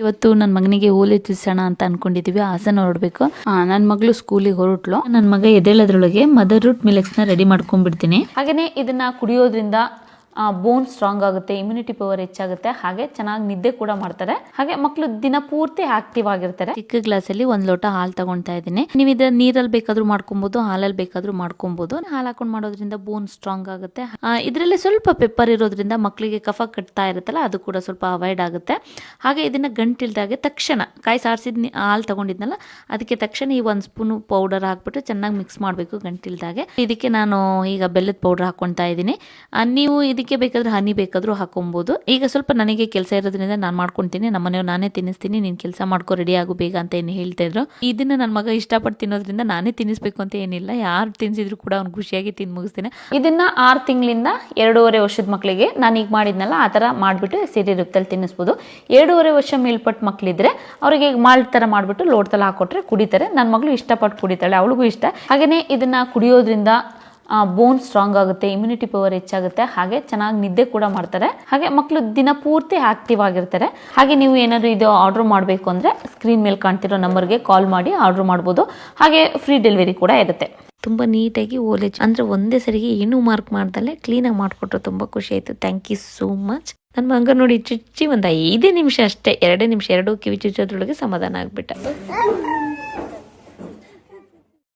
ಇವತ್ತು ನನ್ನ ಮಗನಿಗೆ ಓಲೆ ತಿರ್ಸೋಣ ಅಂತ ಅನ್ಕೊಂಡಿದೀವಿ. ಹಾಸನ ಹೊರಡ್ಬೇಕು. ನನ್ನ ಮಗಳು ಸ್ಕೂಲಿಗೆ ಹೊರಟ್ಲು. ನನ್ನ ಮಗ ಎದ್ದೇಳೋದ್ರೊಳಗೆ ಮದರ್ ರೂಟ್ ಮಿಲೆಕ್ಸ್ ನ ರೆಡಿ ಮಾಡ್ಕೊಂಡ್ಬಿಡ್ತೀನಿ. ಹಾಗೇನೆ ಇದನ್ನ ಕುಡಿಯೋದ್ರಿಂದ ಬೋನ್ ಸ್ಟ್ರಾಂಗ್ ಆಗುತ್ತೆ, ಇಮ್ಯುನಿಟಿ ಪವರ್ ಹೆಚ್ಚಾಗುತ್ತೆ, ಹಾಗೆ ಚೆನ್ನಾಗಿ ನಿದ್ದೆ ಕೂಡ ಮಾಡ್ತಾರೆ. ಹಾಗೆ ಮಕ್ಕಳು ದಿನ ಪೂರ್ತಿ ಆಕ್ಟಿವ್ ಆಗಿರ್ತಾರೆ. ಚಿಕ್ಕ ಗ್ಲಾಸ್ ಅಲ್ಲಿ 1 ಲೋಟ ಹಾಲು ತಗೊಳ್ತಾ ಇದ್ದೀನಿ. ನೀವು ಇದ್ರ ನೀರಲ್ಲಿ ಬೇಕಾದ್ರೂ ಮಾಡ್ಕೊಬಹುದು, ಹಾಲಲ್ಲಿ ಬೇಕಾದ್ರೂ ಮಾಡ್ಕೊಬಹುದು. ಹಾಲು ಹಾಕೊಂಡು ಮಾಡೋದ್ರಿಂದ ಬೋನ್ ಸ್ಟ್ರಾಂಗ್ ಆಗುತ್ತೆ. ಇದರಲ್ಲಿ ಸ್ವಲ್ಪ ಪೆಪ್ಪರ್ ಇರೋದ್ರಿಂದ ಮಕ್ಕಳಿಗೆ ಕಫ ಕಟ್ತಾ ಇರುತ್ತಲ್ಲ, ಅದು ಕೂಡ ಸ್ವಲ್ಪ ಅವಾಯ್ಡ್ ಆಗುತ್ತೆ. ಹಾಗೆ ಇದನ್ನ ಗಂಟಿಲ್ದಾಗೆ ತಕ್ಷಣ ಕಾಯಿ ಸಾರಿಸಿದ ಹಾಲು ತಗೊಂಡಿದ್ನಲ್ಲ, ಅದಕ್ಕೆ ತಕ್ಷಣ ಈ 1 ಸ್ಪೂನ್ ಪೌಡರ್ ಹಾಕ್ಬಿಟ್ಟು ಚೆನ್ನಾಗಿ ಮಿಕ್ಸ್ ಮಾಡಬೇಕು ಗಂಟಿಲ್ದಾಗೆ. ಇದಕ್ಕೆ ನಾನು ಈಗ ಬೆಲ್ಲದ ಪೌಡರ್ ಹಾಕೊಳ್ತಾ ಇದ್ದೀನಿ. ನೀವು ಇದಕ್ಕೆ ಬೇಕಾದ್ರೆ ಹನಿ ಬೇಕಾದ್ರೂ ಹಾಕೊಬಹುದು. ಈಗ ಸ್ವಲ್ಪ ನನಗೆ ಕೆಲಸ ಇರೋದ್ರಿಂದ ನಾನು ಮಾಡ್ಕೊಂತೀನಿ. ನಮ್ಮನೆಯವ್ರು ನಾನೇ ತಿನ್ನಿಸ್ತೀನಿ, ನೀನ್ ಕೆಲಸ ಮಾಡ್ಕೊ, ರೆಡಿ ಆಗು ಬೇಗ ಅಂತ ಏನು ಹೇಳ್ತಾ ಇದ್ರು. ಇದನ್ನ ನನ್ನ ಮಗ ಇಷ್ಟಪಟ್ಟು ತಿನ್ನೋದ್ರಿಂದ ನಾನೇ ತಿನ್ನಿಸ್ಬೇಕು ಅಂತ ಏನಿಲ್ಲ. ಯಾರು ತಿನ್ಸಿದ್ರು ಕೂಡ ಅವ್ನು ಖುಷಿಯಾಗಿ ತಿಂದು ಮುಗಿಸ್ತೀನಿ. ಇದನ್ನ 6 ತಿಂಗಳಿಂದ 2.5 ವರ್ಷದ ಮಕ್ಕಳಿಗೆ ನಾನು ಈಗ ಮಾಡಿದ್ನಲ್ಲ ಆ ತರ ಮಾಡ್ಬಿಟ್ಟು ಸಿರಿ ರೂಪದಲ್ಲಿ ತಿನ್ನಿಸ್ಬೋದು. 2.5 ವರ್ಷ ಮೇಲ್ಪಟ್ಟ ಮಕ್ಕಳಿದ್ರೆ ಅವರಿಗೆ ಮಾಲ್ಟ್ ತರ ಮಾಡ್ಬಿಟ್ಟು ಲೋಟದಲ್ಲಿ ಹಾಕೊಟ್ರೆ ಕುಡಿತಾರೆ. ನನ್ನ ಮಗಳು ಇಷ್ಟಪಟ್ಟು ಕುಡಿತಾಳೆ, ಅವಳಿಗೂ ಇಷ್ಟ. ಹಾಗೇನೆ ಇದನ್ನ ಕುಡಿಯೋದ್ರಿಂದ ಬೋನ್ ಸ್ಟ್ರಾಂಗ್ ಆಗುತ್ತೆ, ಇಮ್ಯುನಿಟಿ ಪವರ್ ಹೆಚ್ಚಾಗುತ್ತೆ, ಹಾಗೆ ಚೆನ್ನಾಗಿ ನಿದ್ದೆ ಕೂಡ ಮಾಡ್ತಾರೆ. ಹಾಗೆ ಮಕ್ಕಳು ದಿನ ಪೂರ್ತಿ ಆಕ್ಟಿವ್ ಆಗಿರ್ತಾರೆ. ಹಾಗೆ ನೀವು ಏನಾದ್ರು ಇದು ಆರ್ಡರ್ ಮಾಡಬೇಕು ಅಂದ್ರೆ ಸ್ಕ್ರೀನ್ ಮೇಲೆ ಕಾಣ್ತಿರೋ ನಂಬರ್ಗೆ ಕಾಲ್ ಮಾಡಿ ಆರ್ಡರ್ ಮಾಡ್ಬೋದು. ಹಾಗೆ ಫ್ರೀ ಡೆಲಿವರಿ ಕೂಡ ಇರುತ್ತೆ. ತುಂಬ ನೀಟಾಗಿ ಓಲೆ ಅಂದ್ರೆ ಒಂದೇ ಸರಿಗೆ ಏನೂ ಮಾರ್ಕ್ ಮಾಡ್ದಲ್ಲೇ ಕ್ಲೀನಾಗಿ ಮಾಡಿಕೊಟ್ರು. ತುಂಬ ಖುಷಿ ಆಯಿತು. Thank you so much. ನನ್ನ ಮಗ ನೋಡಿ ಚುಚ್ಚಿ ಒಂದು 5 ನಿಮಿಷ ಅಷ್ಟೇ, 2 ನಿಮಿಷ 2 ಕಿವಿ ಚುಚ್ಚೋದ್ರೊಳಗೆ ಸಮಾಧಾನ ಆಗ್ಬಿಟ್ಟ.